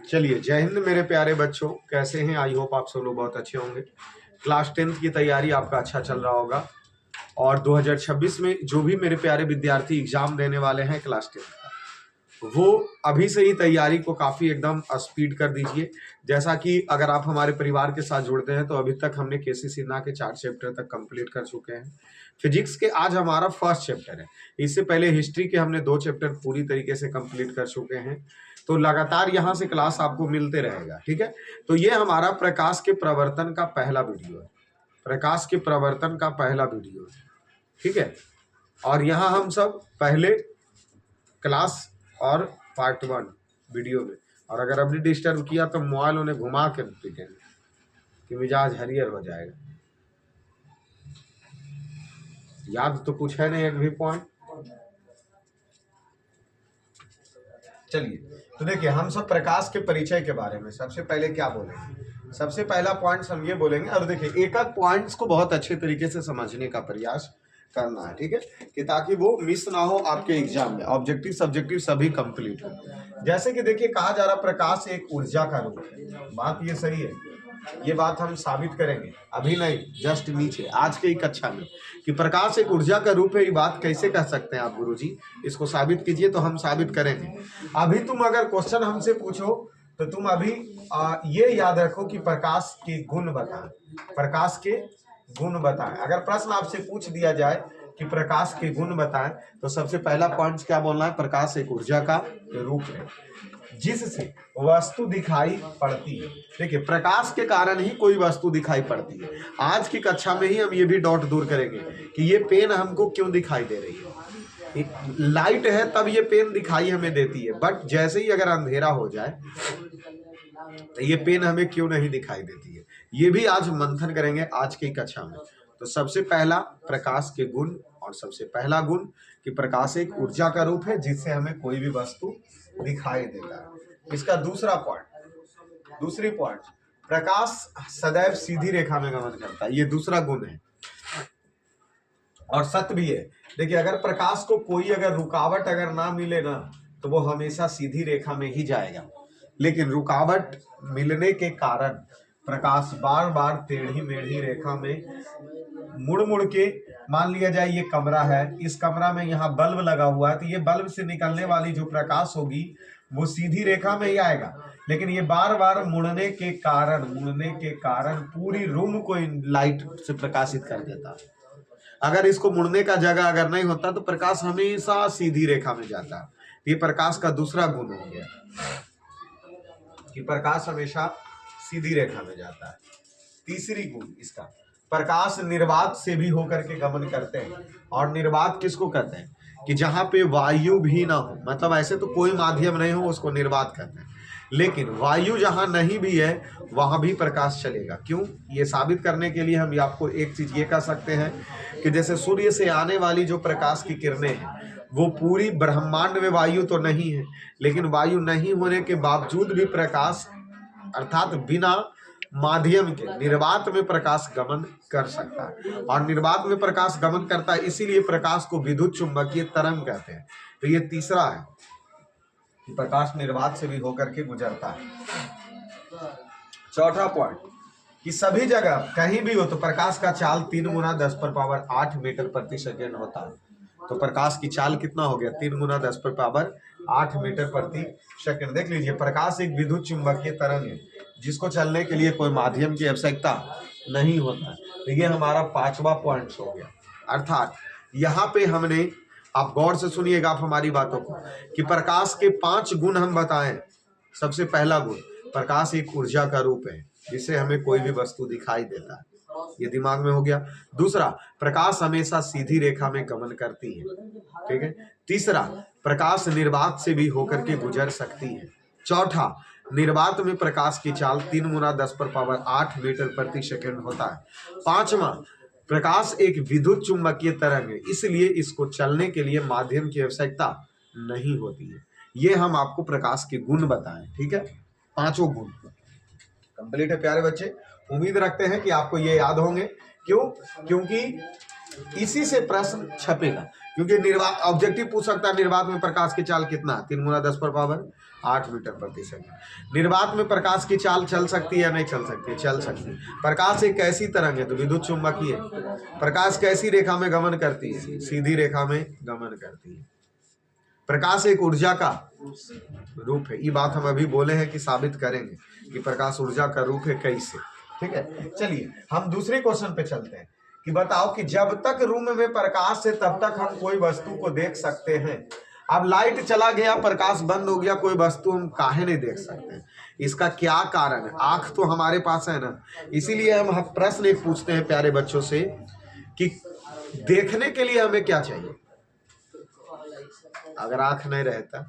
चलिए, जय हिंद मेरे प्यारे बच्चों, कैसे हैं? आई होप आप सब लोग बहुत अच्छे होंगे। क्लास 10th की तैयारी आपका अच्छा चल रहा होगा और 2026 में जो भी मेरे प्यारे विद्यार्थी एग्जाम देने वाले हैं क्लास 10th का, वो अभी से ही तैयारी को काफ़ी एकदम स्पीड कर दीजिए। जैसा कि अगर आप हमारे परिवार के साथ जुड़ते हैं तो अभी तक हमने केसी सिन्हा के 4 चैप्टर तक कंप्लीट कर चुके हैं। फिजिक्स के आज हमारा फर्स्ट चैप्टर है। इससे पहले हिस्ट्री के हमने 2 चैप्टर पूरी तरीके से कंप्लीट कर चुके हैं। तो लगातार यहाँ से क्लास आपको मिलते रहेगा, ठीक है। तो ये हमारा प्रकाश के प्रवर्तन का पहला वीडियो है। प्रकाश के प्रवर्तन का पहला वीडियो है, ठीक है। और यहाँ हम सब पहले क्लास और पार्ट 1 वीडियो में, और अगर अभी डिस्टर्ब किया तो मोबाइल उन्हें घुमा के पीटेंगे कि मिजाज हरियर हो जाएगा। याद तो कुछ है नहीं एक भी पॉइंट। चलिए, तो देखिए, हम सब प्रकाश के परिचय के बारे में सबसे पहले क्या बोलेंगे। सबसे पहला पॉइंट हम ये बोलेंगे, और देखिए एक एक पॉइंट्स को बहुत अच्छे तरीके से समझने का प्रयास करना है, ठीक है, कि ताकि वो मिस ना हो आपके एग्जाम में। ऑब्जेक्टिव सब्जेक्टिव सभी कंप्लीट हो। जैसे कि देखिए, कहा जा रहा प्रकाश एक ऊर्जा का रूप है। बात ये सही है, ये बात हम साबित करेंगे अभी नहीं, जस्ट नीचे आज के ही कक्षा में, कि प्रकाश एक ऊर्जा का रूप है। ये बात कैसे कह सकते हैं आप गुरुजी? इसको साबित कीजिए। तो हम साबित करेंगे। अभी तुम अगर क्वेश्चन हमसे पूछो तो तुम अभी ये याद रखो कि प्रकाश के गुण बताएं। प्रकाश के गुण बताएं। अगर प्रश्न आपसे पूछ दिया जाए कि प्रकाश के गुण बताएं, तो सबसे पहला पॉइंट क्या बोलना है? प्रकाश एक ऊर्जा का रूप है जिससे वस्तु दिखाई पड़ती है। देखिए, प्रकाश के कारण ही कोई वस्तु दिखाई पड़ती है। आज की कक्षा में ही हम ये भी डाउट दूर करेंगे कि ये पेन हमको क्यों दिखाई दे रही है। लाइट है तब ये पेन दिखाई हमें देती है, बट जैसे ही अगर अंधेरा हो जाए तो ये पेन हमें क्यों नहीं दिखाई देती है। ये भी आज मंथन करेंगे आज की कक्षा में। तो सबसे पहला प्रकाश के गुण, और सबसे पहला गुण कि प्रकाश एक ऊर्जा का रूप है जिससे हमें कोई भी वस्तु दिखाई देता है। इसका दूसरा पॉइंट, दूसरी पॉइंट, प्रकाश सदैव सीधी रेखा में गमन करता है। ये दूसरा गुण है और सत्य भी है। देखिए, अगर प्रकाश को कोई अगर रुकावट अगर ना मिले ना, तो वो हमेशा सीधी रेखा में ही जाएगा। लेकिन रुकावट मिलने के कारण प्रकाश बार बार टेढ़ी मेढ़ी रेखा में मुड़ मुड़ के, मान लिया जाए ये कमरा है, इस कमरा में यहाँ बल्ब लगा हुआ है, तो ये बल्ब से निकलने वाली जो प्रकाश होगी वो सीधी रेखा में ही आएगा। लेकिन ये बार बार मुड़ने के कारण पूरी रूम को लाइट से प्रकाशित कर देता है। अगर इसको मुड़ने का जगह अगर नहीं होता तो प्रकाश हमेशा सीधी रेखा में जाता है। ये प्रकाश का दूसरा गुण हो गया कि प्रकाश हमेशा सीधी रेखा में जाता है। तीसरी गुण इसका, प्रकाश निर्वात से भी होकर के गमन करते हैं। और निर्वात किसको कहते हैं? कि जहां पे वायु भी ना हो, मतलब ऐसे तो कोई माध्यम नहीं हो, उसको निर्वात कहते हैं। लेकिन वायु जहां नहीं भी है वहां भी प्रकाश चलेगा। क्यों? ये साबित करने के लिए हम आपको एक चीज ये कह सकते हैं कि जैसे सूर्य से आने वाली जो प्रकाश की किरणें हैं वो पूरी ब्रह्मांड में वायु तो नहीं है, लेकिन वायु नहीं होने के बावजूद भी प्रकाश अर्थात बिना माध्यम के निर्वात में प्रकाश गमन कर सकता है। और निर्वात में प्रकाश गमन करता है, इसीलिए प्रकाश को विद्युत चुंबकीय तरंग कहते हैं। तो ये तीसरा है कि प्रकाश निर्वात से भी होकर के गुजरता है। चौथा पॉइंट कि सभी जगह कहीं भी हो तो प्रकाश का चाल 3 गुना 10 पर पावर 8 मीटर प्रति सेकेंड होता है। तो प्रकाश की चाल कितना हो गया? 3 गुना 10 पर पावर 8 मीटर प्रति सेकेंड। देख लीजिए, प्रकाश एक विद्युत चुंबकीय तरंग है जिसको चलने के लिए कोई माध्यम की आवश्यकता नहीं होता। तो ये हमारा 5वां पॉइंट हो गया। अर्थात यहाँ पे हमने, आप गौर से सुनिएगा आप हमारी बातों को, कि प्रकाश के 5 गुण हम बताएं। सबसे पहला गुण, प्रकाश एक ऊर्जा का रूप है जिससे हमें कोई भी वस्तु दिखाई देता है। ये दिमाग में हो गया। दूसरा, प्रकाश हमेशा सीधी रेखा में गमन करती है, ठीक है। तीसरा, प्रकाश निर्वात से भी होकर के गुजर सकती है। चौथा, निर्वात में प्रकाश की चाल 3 गुना 10 पर पावर 8 मीटर प्रति सेकेंड होता है। पांचवा, प्रकाश एक विद्युत चुंबकीय तरंग है, इसलिए इसको चलने के लिए माध्यम की आवश्यकता नहीं होती है। ये हम आपको प्रकाश के गुण बताएं, ठीक है। 5 गुण कंप्लीट है प्यारे बच्चे। उम्मीद रखते हैं कि आपको ये याद होंगे। क्यों? क्योंकि इसी से प्रश्न छपेगा, क्योंकि निर्वात ऑब्जेक्टिव पूछ सकता है निर्वात में प्रकाश की चाल कितना, 3 × 10⁻8 मीटर प्रति सेकंड। निर्वात में प्रकाश की चाल चल सकती है या नहीं चल सकती है? चल सकती है। प्रकाश एक कैसी तरंग है? तो विद्युत चुंबकीय। प्रकाश कैसी रेखा में गमन करती है? सीधी रेखा में गमन करती है। प्रकाश एक ऊर्जा का रूप है। ये बात हम अभी बोले हैं कि साबित करेंगे कि प्रकाश ऊर्जा का रूप है कैसे। ठीक है, चलिए हम दूसरे क्वेश्चन पे चलते हैं कि बताओ कि जब तक रूम में प्रकाश है तब तक हम कोई वस्तु को देख सकते हैं। अब लाइट चला गया, प्रकाश बंद हो गया, कोई वस्तु हम काहे नहीं देख सकते? इसका क्या कारण है? आंख तो हमारे पास है ना, इसीलिए हम प्रश्न एक पूछते हैं प्यारे बच्चों से कि देखने के लिए हमें क्या चाहिए? अगर आंख नहीं रहता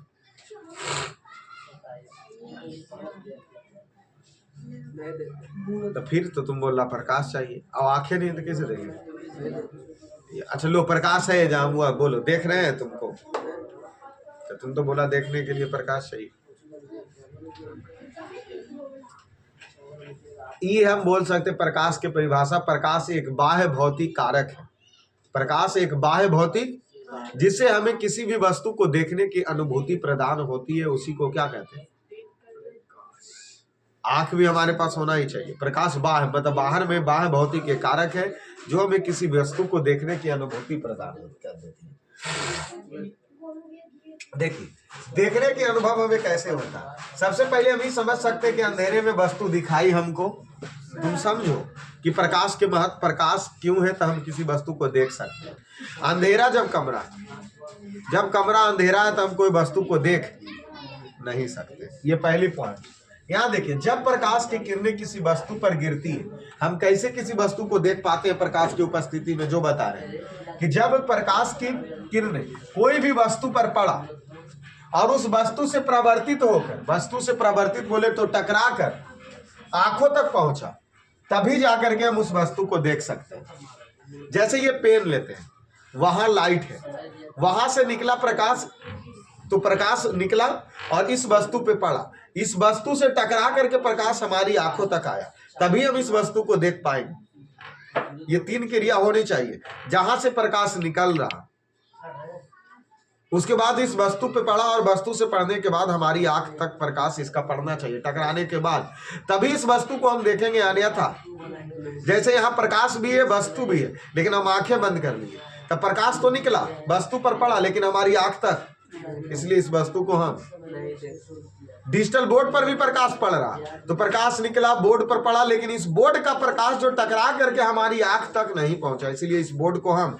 तो फिर तो तुम बोल रहा प्रकाश चाहिए, अब आंखें नहीं तो कैसे देखेंगे? अच्छा लो, प्रकाश है जहाँ हुआ, बोलो देख रहे हैं तुमको, तो तुम तो बोला देखने के लिए प्रकाश चाहिए। ये हम बोल सकते प्रकाश की परिभाषा, प्रकाश एक बाह्य भौतिक कारक है। प्रकाश एक बाह्य भौतिक जिससे हमें किसी भी वस्तु को देखने की अनुभूति प्रदान होती है, उसी को क्या कहते हैं? आंख भी हमारे पास होना ही चाहिए। प्रकाश बाह्य मतलब बाहर में बाह्य भौतिक के कारक है जो हमें किसी वस्तु को देखने की अनुभूति प्रदान कर देती है। देखिए, देखने के अनुभव हमें कैसे होता है? सबसे पहले हम ही समझ सकते हैं कि अंधेरे में वस्तु दिखाई हमको, तुम समझो कि प्रकाश के महत्व, प्रकाश क्यों है तो हम किसी वस्तु को देख सकते हैं। अंधेरा जब कमरा अंधेरा है तो हम कोई वस्तु को देख नहीं सकते। ये पहली पॉइंट। यहाँ देखिए, जब प्रकाश की किरणें किसी वस्तु पर गिरती है, हम कैसे किसी वस्तु को देख पाते हैं प्रकाश की उपस्थिति में? जो बता रहे हैं कि जब प्रकाश की किरणें कोई भी वस्तु पर पड़ा और उस वस्तु से प्रवर्तित होकर, वस्तु से प्रवर्तित बोले तो टकरा कर आंखों तक पहुंचा, तभी जाकर के हम उस वस्तु को देख सकते हैं। जैसे ये पेन लेते हैं, वहां लाइट है, वहां से निकला प्रकाश, तो प्रकाश निकला और इस वस्तु पे पड़ा, इस वस्तु से टकरा करके प्रकाश हमारी आंखों तक आया, तभी हम इस वस्तु को देख पाएंगे। ये 3 क्रिया होनी चाहिए। जहां से प्रकाश निकल रहा, उसके बाद इस वस्तु पे पड़ा और वस्तु से पड़ने के बाद हमारी आंख तक प्रकाश इसका पड़ना चाहिए, टकराने के बाद तभी इस वस्तु को हम देखेंगे। अन्यथा जैसे यहाँ प्रकाश भी है वस्तु भी है, लेकिन हम आंखें बंद कर लिए, तब प्रकाश तो निकला, वस्तु पर पड़ा, लेकिन हमारी आंख तक, इसलिए इस वस्तु को हम, डिजिटल बोर्ड पर भी प्रकाश पड़ रहा, तो प्रकाश निकला, बोर्ड पर पड़ा, लेकिन इस बोर्ड का प्रकाश जो टकरा करके हमारी आंख तक नहीं पहुंचा, इसलिए इस बोर्ड को हम,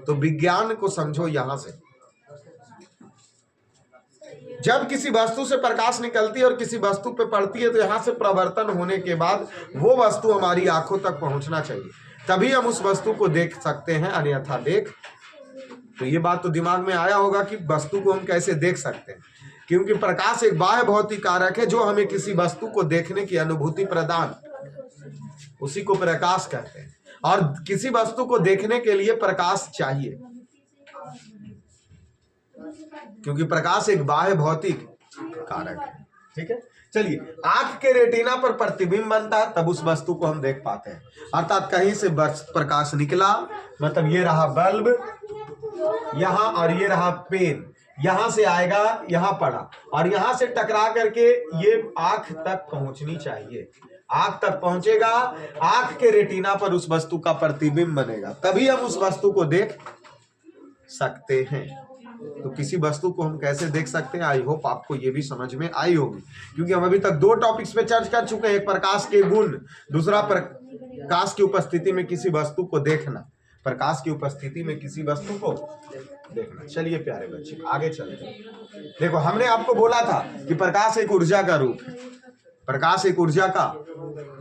तो विज्ञान को समझो। यहां से जब किसी वस्तु से प्रकाश निकलती है और किसी वस्तु पे पड़ती है, तो यहां से प्रवर्तन होने के बाद वो वस्तु हमारी आंखों तक पहुंचना चाहिए, तभी हम उस वस्तु को देख सकते हैं, अन्यथा देख। तो ये बात तो दिमाग में आया होगा कि वस्तु को हम कैसे देख सकते हैं, क्योंकि प्रकाश एक बाह्य भौतिक कारक है जो हमें किसी वस्तु को देखने की अनुभूति प्रदान, उसी को प्रकाश कहते हैं। और किसी वस्तु को देखने के लिए प्रकाश चाहिए, क्योंकि प्रकाश एक बाह्य भौतिक कारक है। ठीक है, चलिए, आंख के रेटिना पर प्रतिबिंब बनता है, तब उस वस्तु को हम देख पाते हैं। अर्थात कहीं से प्रकाश निकला, मतलब ये रहा बल्ब यहां और ये रहा पेन, यहां से आएगा, यहां पड़ा और यहां से टकरा करके ये आंख तक पहुंचनी चाहिए। आंख तक पहुंचेगा, आंख के रेटिना पर उस वस्तु का प्रतिबिंब बनेगा, तभी हम उस वस्तु को देख सकते हैं। तो किसी वस्तु को हम कैसे देख सकते हैं, आई होप आपको ये भी समझ में आई होगी, क्योंकि हम अभी तक 2 टॉपिक्स पे चर्चा कर चुके हैं, एक प्रकाश के गुण, दूसरा प्रकाश की उपस्थिति में किसी वस्तु को देखना, प्रकाश की उपस्थिति में किसी वस्तु को देखना। चलिए प्यारे बच्चे, आगे चलते हैं। देखो, हमने आपको बोला था कि प्रकाश एक ऊर्जा का रूप है, प्रकाश एक ऊर्जा का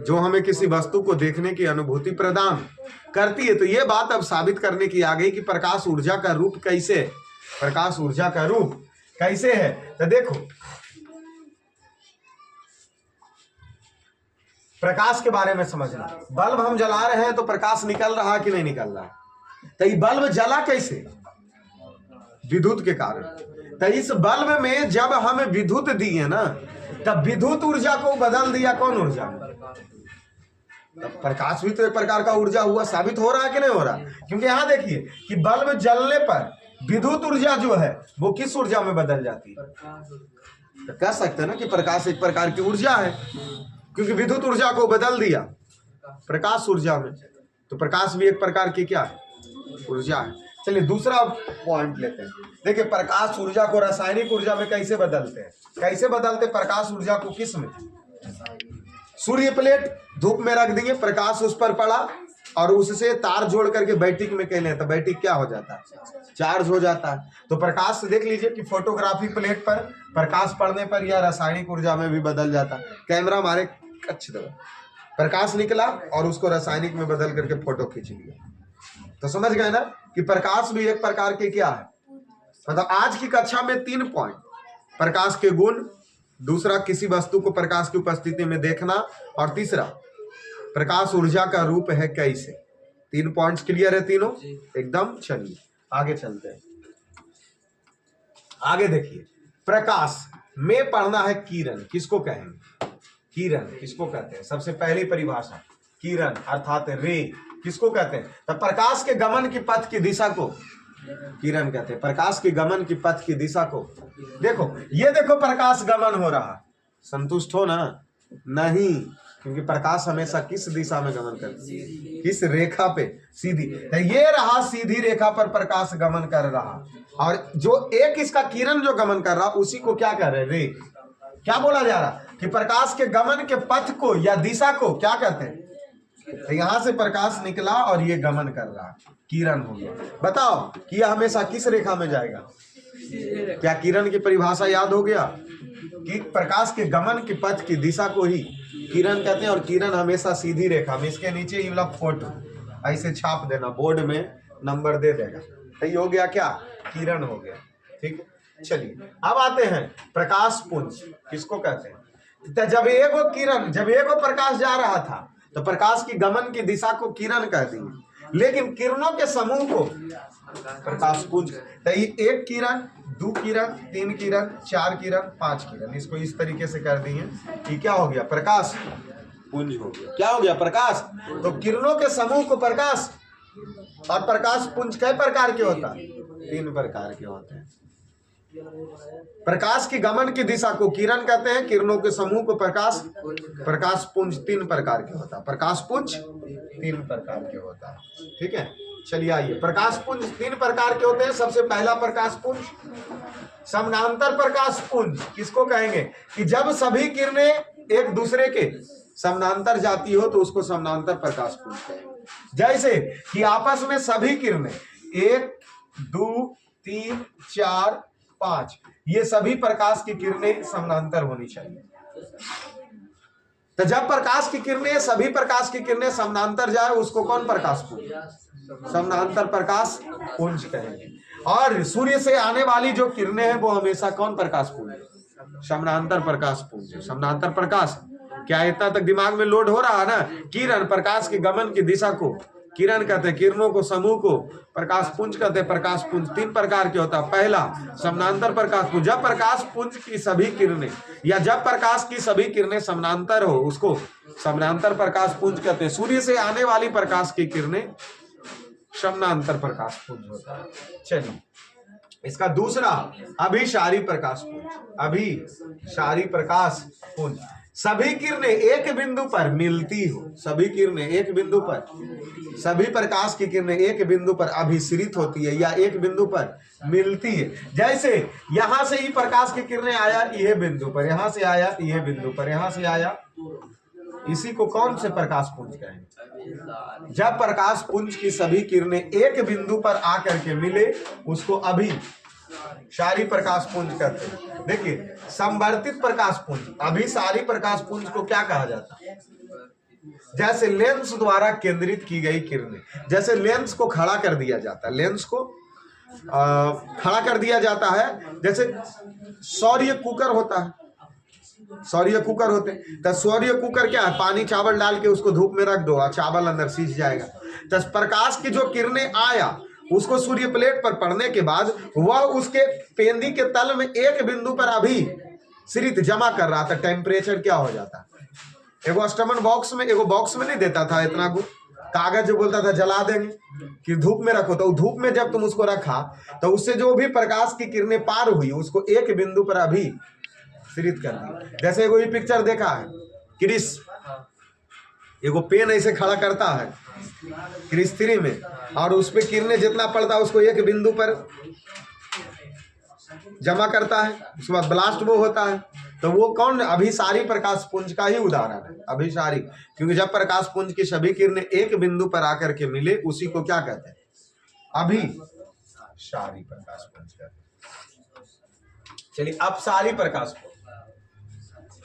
जो हमें किसी वस्तु को देखने की अनुभूति प्रदान करती है। तो ये बात अब साबित करने की आ गई कि प्रकाश ऊर्जा का रूप कैसे है, प्रकाश ऊर्जा का रूप कैसे है। तो देखो, प्रकाश के बारे में समझना, बल्ब हम जला रहे हैं तो प्रकाश निकल रहा कि नहीं निकल रहा? तो ये बल्ब जला कैसे? विद्युत के कारण। तो इस बल्ब में जब हमें विद्युत दी है ना, तब विद्युत ऊर्जा को बदल दिया कौन ऊर्जा में? तब प्रकाश भी तो एक प्रकार का ऊर्जा हुआ, साबित हो रहा है कि नहीं हो रहा? क्योंकि यहाँ देखिए कि बल्ब जलने पर विद्युत ऊर्जा जो है वो किस ऊर्जा में बदल जाती है? तो कह सकते हैं ना कि प्रकाश एक प्रकार की ऊर्जा है, क्योंकि विद्युत ऊर्जा को बदल दिया प्रकाश ऊर्जा में, तो प्रकाश भी एक प्रकार की क्या है? ऊर्जा है। चलिए दूसरा पॉइंट लेते हैं। देखिए प्रकाश ऊर्जा को रासायनिक ऊर्जा में कैसे बदलते हैं? कैसे बदलते प्रकाश ऊर्जा को? किस में? सूर्य प्लेट धूप में रख दिए, प्रकाश उस पर पड़ा और उससे तार जोड़ करके बैटरी में कहले तो बैटरी क्या हो जाता है? चार्ज हो जाता है। तो प्रकाश से देख लीजिए कि फोटोग्राफी प्लेट पर प्रकाश पड़ने पर यह रासायनिक ऊर्जा में भी बदल जाता है। कैमरा हमारे कच्छ दो, प्रकाश निकला और उसको रासायनिक में बदल करके फोटो खींच लिया। तो समझ गए ना कि प्रकाश भी एक प्रकार के क्या है? मतलब आज की कक्षा में 3 पॉइंट, प्रकाश के गुण, दूसरा किसी वस्तु को प्रकाश की उपस्थिति में देखना, और तीसरा प्रकाश ऊर्जा का रूप है कैसे। 3 पॉइंट्स क्लियर है तीनों एकदम। चलिए आगे चलते हैं। आगे देखिए, प्रकाश में पढ़ना है किरण। किसको कहेंगे? किरण किसको कहते हैं? सबसे पहली परिभाषा किरण अर्थात रे किसको कहते हैं? तो प्रकाश के गमन की पथ की दिशा को किरण कहते हैं। प्रकाश के गमन की पथ की दिशा को देखो, ये देखो प्रकाश गमन हो रहा, संतुष्ट हो ना? नहीं, क्योंकि प्रकाश हमेशा किस दिशा में गमन करता है? किस रेखा पे? सीधी। तो ये रहा सीधी रेखा पर प्रकाश गमन कर रहा, और जो एक इसका किरण जो गमन कर रहा उसी को क्या कह रहे? रे। क्या बोला जा रहा? कि प्रकाश के गमन के पथ को या दिशा को क्या कहते हैं? तो यहां से प्रकाश निकला और ये गमन कर रहा, किरण हो गया। बताओ कि यह हमेशा किस रेखा में जाएगा? क्या किरण की परिभाषा याद हो गया कि प्रकाश के गमन के पथ की दिशा को ही किरण कहते हैं, और किरण हमेशा सीधी रेखा में। इसके नीचे ये वाला फोटो ऐसे छाप देना, बोर्ड में नंबर दे देगा, तो ये हो गया क्या? किरण हो गया। ठीक है, चलिए अब आते हैं प्रकाश पुंज किसको कहते हैं? तो जब एगो प्रकाश जा रहा था तो प्रकाश की गमन की दिशा को किरण कह दी, लेकिन किरणों के समूह को प्रकाश पुंज। तो ये 1 किरण, 2 किरण, 3 किरण, 4 किरण, 5 किरण, इसको इस तरीके से कर दिए कि क्या हो गया? प्रकाश पुंज हो गया। क्या हो गया? प्रकाश। तो किरणों के समूह को प्रकाश, और प्रकाश पुंज कई प्रकार के होता है? 3 प्रकार के होते हैं। प्रकाश की गमन की दिशा को किरण कहते हैं, किरणों के समूह को प्रकाश पुंज 3 प्रकार के होता है। प्रकाश पुंज 3 प्रकार के होता है। ठीक है, चलिए आइए, प्रकाश पुंज 3 प्रकार के होते हैं। सबसे पहला प्रकाश पुंज समानांतर प्रकाश पुंज किसको कहेंगे? कि जब सभी किरणें एक दूसरे के समानांतर जाती हो तो उसको समानांतर प्रकाश पुंज कहेंगे। जैसे कि आपस में सभी किरणें 1, 2, 3, 4, 5 ये सभी प्रकाश की किरणें समानांतर होनी चाहिए। तो जब प्रकाश की किरणें, सभी प्रकाश की किरणें समानांतर जाए उसको कौन प्रकाश पुंज? समानांतर प्रकाश पुंज कहेंगे। और सूर्य से आने वाली जो किरणें हैं वो हमेशा कौन प्रकाश पुंज? समानांतर प्रकाश पुंज। समानांतर प्रकाश क्या इतना तक दिमाग में लोड हो रहा है ना? किरण प्रकाश के गमन की दिशा को किरण कहते हैं, किरणों को समूह को प्रकाश पुंज कहते हैं। प्रकाश पुंज 3 प्रकार के होता है। पहला समानांतर प्रकाश पुंज, जब प्रकाश पुंज की सभी किरणें या जब प्रकाश की सभी किरणें समानांतर हो उसको समानांतर प्रकाश पुंज कहते हैं। सूर्य से आने वाली प्रकाश की किरणें समानांतर प्रकाश पुंज होता है। चलिए इसका दूसरा अभिसारी प्रकाश पुंज। अभिसारी प्रकाश पुंज सभी किरणें एक बिंदु पर मिलती हो, सभी किरणें एक बिंदु पर, सभी प्रकाश की किरणें एक बिंदु पर अभिसरित होती है या एक बिंदु पर मिलती है। जैसे यहां से ही प्रकाश की किरणें आया यह बिंदु पर, यहां से आया यह बिंदु पर, यहां से आया, इसी को कौन से प्रकाश पुंज कहेंगे? जब प्रकाश पुंज की सभी किरणें एक बिंदु पर आकर के मिले उसको अभिसारी प्रकाश पुंज कहते हैं। देखिए संवर्तित प्रकाश पुंज, अभिसारी प्रकाश पुंज को क्या कहा जाता है? जैसे लेंस द्वारा केंद्रित की गई किरणें, जैसे लेंस को खड़ा कर दिया जाता है, लेंस को खड़ा कर दिया जाता है। जैसे सौर्य कुकर होता है, सौर्य कुकर होते हैं। तो सौर्य कुकर क्या है? पानी चावल डाल के उसको धूप में रख दो और चावल अंदर सीज जाएगा। तो प्रकाश की जो किरणें आया उसको सूर्य प्लेट पर पड़ने के बाद वह उसके पेंदी के तल में एक बिंदु पर अभिसरित जमा कर रहा था। टेम्परेचर क्या हो जाता? एगो स्टमन बॉक्स में, एगो बॉक्स में नहीं देता था इतना कागज, जो बोलता था जला देंगे कि धूप में रखो, तो धूप में जब तुम उसको रखा तो उससे जो भी प्रकाश की किरणें पार हुई उसको एक बिंदु पर अभी स्थिरित कर दी। जैसे एगो ये पिक्चर देखा है, क्रिस एगो पेन ऐसे खड़ा करता है क्रिस 3 में, और उस पर किरणें जितना पड़ता है उसको एक बिंदु पर जमा करता है, उसके बाद ब्लास्ट वो होता है। तो वो कौन? अभिसारी प्रकाश पुंज का ही उदाहरण है, अभिसारी। क्योंकि जब प्रकाश पुंज की सभी किरणें एक बिंदु पर आकर के मिले उसी को क्या कहते हैं? अभिसारी प्रकाश पुंज कहते हैं। चलिए, अपसारी प्रकाश पुंज,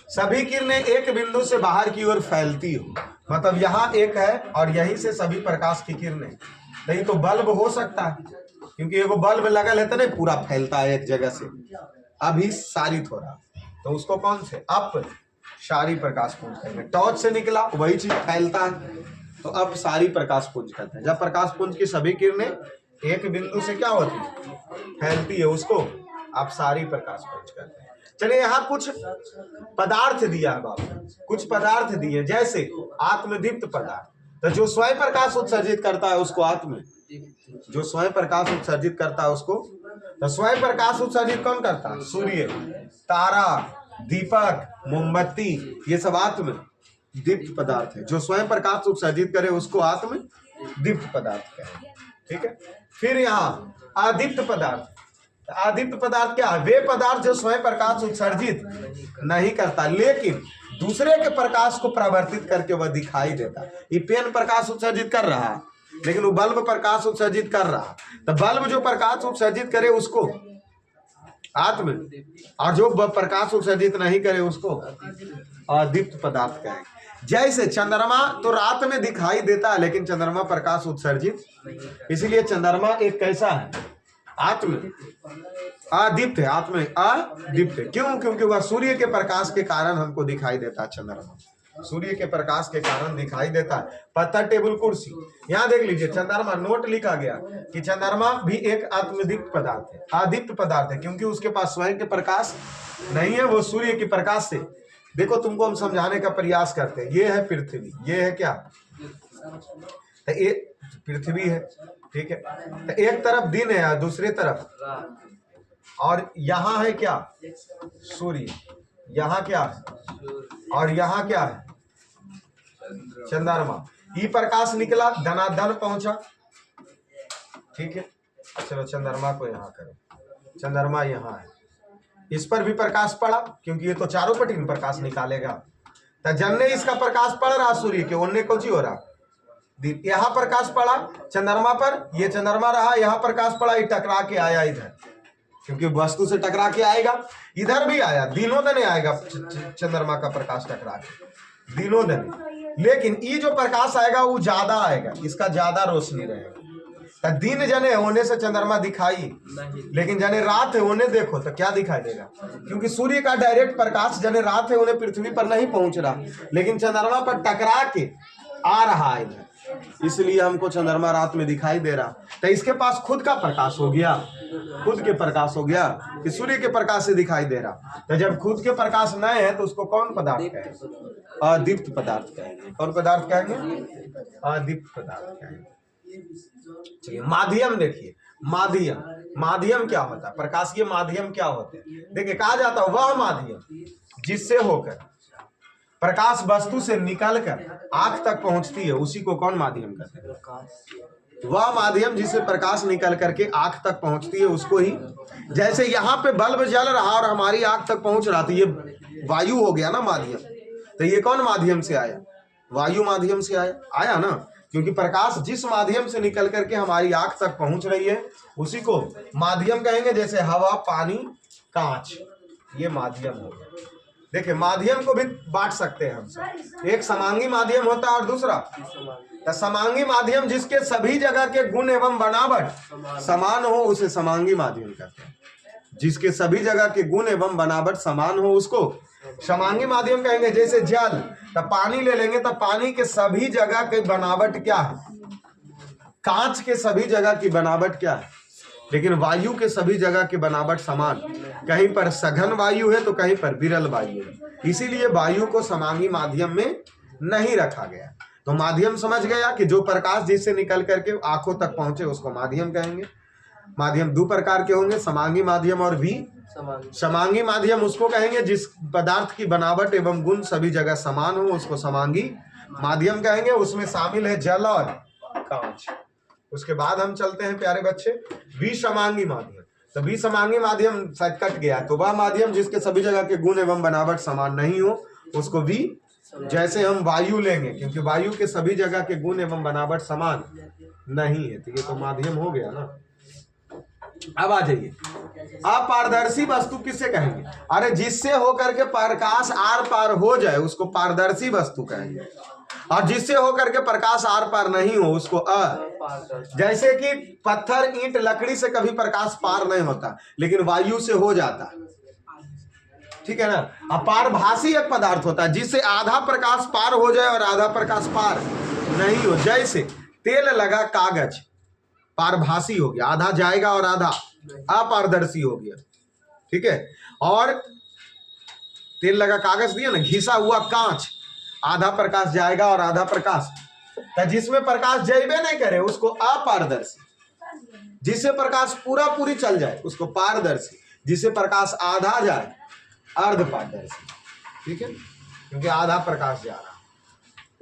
सभी किरणें एक बिंदु से बाहर की ओर फैलती हो, मतलब यहाँ एक है और यहीं से सभी प्रकाश की किरणें। नहीं तो बल्ब हो सकता है, क्योंकि एगो बल्ब लगल है तो नहीं पूरा फैलता है एक जगह से, अभिसारित हो रहा, तो उसको कौन से? अपसारी प्रकाश पुंज कहते हैं। टॉर्च से निकला वही चीज फैलता है तो अपसारी प्रकाश पुंज कहते हैं। जब प्रकाश पुंज की सभी किरणें एक बिंदु से क्या होती है? फैलती है, उसको अपसारी प्रकाश पुंज कहते हैं। चलिए, यहाँ कुछ पदार्थ दिया है बाबू, कुछ पदार्थ दिए, जैसे आत्मदीप्त पदार्थ, तो जो स्वयं प्रकाश उत्सर्जित करता है उसको आत्म, जो स्वयं प्रकाश उत्सर्जित करता है उसको, तो स्वयं प्रकाश उत्सर्जित कौन करता है? सूर्य, तारा, दीपक, मोमबत्ती, ये सब आत्म दीप्त पदार्थ है। जो स्वयं प्रकाश उत्सर्जित करे उसको आत्म दीप्त पदार्थ कहेंगे। ठीक है। फिर यहाँ अदीप्त पदार्थ, अदीप्त पदार्थ क्या है? वे पदार्थ जो स्वयं प्रकाश उत्सर्जित नहीं करता लेकिन दूसरे के प्रकाश को प्रवर्तित करके वह दिखाई देता। ये पेन प्रकाश उत्सर्जित कर रहा है लेकिन वो बल्ब प्रकाश उत्सर्जित कर रहा, तो बल्ब जो प्रकाश उत्सर्जित करे उसको आत्म, और जो प्रकाश उत्सर्जित नहीं करे उसको अदीप्त पदार्थ कहेंगे। जैसे चंद्रमा तो रात में दिखाई देता है लेकिन चंद्रमा प्रकाश उत्सर्जित, इसीलिए चंद्रमा एक कैसा है? आत्म अदीप्त है, आत्म अदीप्त है। क्यों? क्योंकि वह सूर्य के प्रकाश के कारण हमको दिखाई देता है। चंद्रमा सूर्य के प्रकाश के कारण दिखाई देता है। पत्थर, टेबल, कुर्सी, यहाँ देख लीजिए चंद्रमा, नोट लिखा गया कि चंद्रमा भी एक आत्मदीप्त पदार्थ है, अदीप्त पदार्थ है, क्योंकि उसके पास स्वयं के प्रकाश नहीं है, वो सूर्य के प्रकाश से। देखो, तुमको हम समझाने का प्रयास करते हैं। ये है पृथ्वी, ये है क्या? तो ये पृथ्वी है, ठीक है। तो एक तरफ दिन है, दूसरी तरफ, और यहाँ है क्या? सूर्य, यहाँ क्या है? और यहाँ क्या है? चंद्रमा। ये प्रकाश निकला, धनाधन पहुंचा, ठीक है। चलो चंद्रमा को यहाँ करो, चंद्रमा यहाँ है, इस पर भी प्रकाश पड़ा क्योंकि ये तो चारों पट्टी में प्रकाश निकालेगा। तो जन्ने इसका प्रकाश पड़ रहा सूर्य के, उन्ने कुछ ही हो रहा, यहाँ प्रकाश पड़ा चंद्रमा पर, ये चंद्रमा रहा, यहाँ प्रकाश पड़ा, ये टकरा के आया इधर, क्योंकि वस्तु से टकरा के आएगा, इधर भी आया, दिनों दिन आएगा चंद्रमा का प्रकाश टकरा के, दिनों दिन। लेकिन ये जो प्रकाश आएगा वो ज्यादा आएगा, इसका ज्यादा रोशनी रहेगा। तो दिन जने होने से चंद्रमा दिखाई, लेकिन जने रात है उन्हें देखो तो क्या दिखाई देगा? क्योंकि सूर्य का डायरेक्ट प्रकाश जने रात है उन्हें पृथ्वी पर नहीं पहुंच रहा, लेकिन चंद्रमा पर टकरा के आ रहा है इधर, इसलिए हमको चंद्रमा रात में दिखाई दे रहा। तो इसके पास खुद का प्रकाश हो गया, खुद के प्रकाश हो गया कि सूर्य के प्रकाश से दिखाई दे रहा। तो जब खुद के प्रकाश न है तो उसको कौन पदार्थ कहेंगे? अदीप्त पदार्थ कहेंगे। कौन पदार्थ कहेंगे? अदीप्त पदार्थ कहेंगे। चलिए, माध्यम देखिए, माध्यम, माध्यम क्या होता है? प्रकाशीय माध्यम क्या होते हैं? देखिए, कहा जाता है वह माध्यम जिससे होकर प्रकाश वस्तु से निकलकर आंख तक पहुंचती है उसी को कौन माध्यम कहते हैं? वह माध्यम जिससे प्रकाश निकल करके आंख तक पहुंचती है उसको ही, जैसे यहाँ पे बल्ब जल रहा और हमारी आंख तक पहुंच रहा, तो ये वायु हो गया ना माध्यम। तो ये कौन माध्यम से आया? वायु माध्यम से आया ना, क्योंकि प्रकाश जिस माध्यम से निकल करके हमारी आंख तक पहुंच रही है उसी को माध्यम कहेंगे। जैसे हवा, पानी, कांच, ये माध्यम हो गया। देखिए, माध्यम को भी बांट सकते हैं हम सब, एक समांगी माध्यम होता है और दूसरा समांगी माध्यम, जिसके सभी जगह के गुण एवं बनावट समान हो उसे समांगी माध्यम कहते हैं। जिसके सभी जगह के गुण एवं बनावट समान हो उसको समांगी माध्यम कहेंगे। जैसे जल, तो पानी ले लेंगे तो पानी के सभी जगह की बनावट क्या है? कांच के सभी जगह की बनावट क्या है? लेकिन वायु के सभी जगह की बनावट समान, कहीं पर सघन वायु है तो कहीं पर विरल वायु है। इसीलिए वायु को समांगी माध्यम में नहीं रखा गया। तो माध्यम समझ गया कि जो प्रकाश जिससे निकल करके आंखों तक पहुंचे उसको माध्यम कहेंगे। माध्यम दो प्रकार के होंगे, समांगी माध्यम और समांगी माध्यम उसको कहेंगे जिस पदार्थ की बनावट एवं गुण सभी जगह समान हो, उसको समांगी माध्यम कहेंगे। उसमें शामिल है जल और कांच। उसके बाद हम चलते हैं प्यारे बच्चे विसमांगी माध्यम। तो विसमांगी माध्यम शायद कट गया, तो वह माध्यम जिसके सभी जगह के गुण एवं बनावट समान नहीं हो उसको भी, जैसे हम वायु लेंगे क्योंकि वायु के सभी जगह के गुण एवं बनावट समान नहीं है, तो ये तो माध्यम हो गया ना। अब आ जाइए, अपारदर्शी वस्तु किससे कहेंगे? अरे जिससे होकर के प्रकाश आर पार हो जाए उसको पारदर्शी वस्तु कहेंगे, और जिससे होकर के प्रकाश आर पार नहीं हो उसको जैसे कि पत्थर, ईंट, लकड़ी से कभी प्रकाश पार नहीं होता लेकिन वायु से हो जाता, ठीक है ना। अपारभासी एक पदार्थ होता है जिससे आधा प्रकाश पार हो जाए और आधा प्रकाश पार नहीं हो। जैसे तेल लगा कागज पारभासी हो गया, आधा जाएगा और आधा अपारदर्शी हो गया, ठीक है। और तेल लगा कागज दिया ना, घिसा हुआ कांच, आधा प्रकाश जाएगा और आधा प्रकाश, तो जिसमें प्रकाश जाइबे नहीं करे उसको अपारदर्शी, जिससे प्रकाश पूरा पूरी चल जाए उसको पारदर्शी, जिससे प्रकाश आधा जाए अर्धपारदर्शी, ठीक है, क्योंकि आधा प्रकाश जा रहा।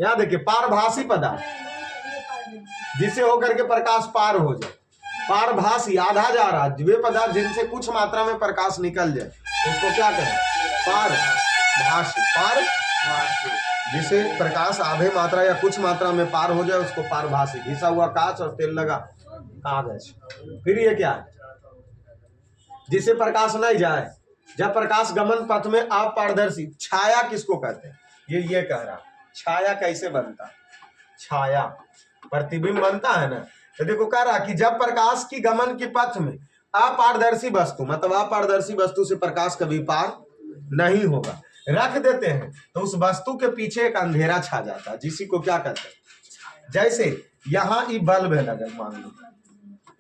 याद देखिए, पारभासी पदार्थ जिससे होकर के प्रकाश पार हो जाए, पारभासी आधा जा रहा, वे पदार्थ जिनसे कुछ मात्रा में प्रकाश निकल जाए उसको क्या कहें? पारभासी। पारभासी जिसे प्रकाश आधे मात्रा या कुछ मात्रा में पार हो जाए उसको पारभासी। घिसा हुआ कांच और तेल लगा कागज। फिर ये क्या है? जिसे प्रकाश नहीं जाए, जब प्रकाश गमन पथ में अपारदर्शी। छाया किसको कहते हैं? ये कह रहा, छाया कैसे बनता? छाया प्रतिबिंब बनता है ना, तो देखो कह रहा कि जब प्रकाश की गमन के पथ में अपारदर्शी वस्तु, मतलब अपारदर्शी वस्तु से प्रकाश कभी पार नहीं होगा, रख देते हैं तो उस वस्तु के पीछे एक अंधेरा छा जाता है, जिसी को क्या कहते हैं? जैसे यहाँ ये बल्ब है लगा मान लो,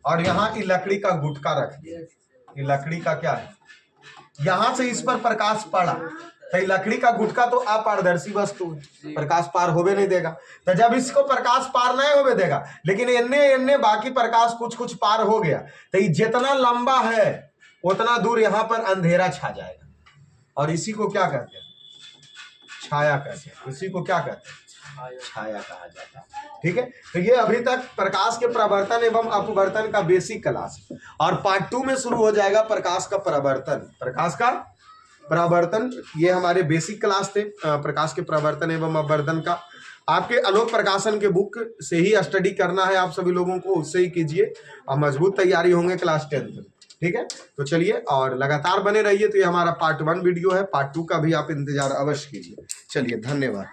और यहाँ ये लकड़ी का गुटका रख दिया, ये लकड़ी का क्या है, यहां से इस पर प्रकाश पड़ा तो लकड़ी का गुटका तो अपारदर्शी वस्तु है, प्रकाश पार होवे नहीं देगा। तो जब इसको प्रकाश पार नहीं होवे देगा, लेकिन इन्ने बाकी प्रकाश कुछ कुछ पार हो गया, तो ये जितना लंबा है उतना दूर यहाँ पर अंधेरा छा जाएगा, और इसी को क्या कहते हैं? छाया कहते हैं। इसी को क्या कहते हैं? छाया कहा जाता है, ठीक है। तो ये अभी तक प्रकाश के प्रवर्तन एवं अपवर्तन का बेसिक क्लास, और पार्ट 2 में शुरू हो जाएगा प्रकाश का प्रवर्तन। प्रकाश का प्रवर्तन ये हमारे बेसिक क्लास थे, प्रकाश के प्रवर्तन एवं अपवर्तन का। आपके आलोक प्रकाशन के बुक से ही स्टडी करना है आप सभी लोगों को, उससे ही कीजिए और मजबूत तैयारी होंगे क्लास 10 में, ठीक है। तो चलिए और लगातार बने रहिए। तो ये हमारा पार्ट 1 वीडियो है, पार्ट 2 का भी आप इंतजार अवश्य कीजिए। चलिए, धन्यवाद।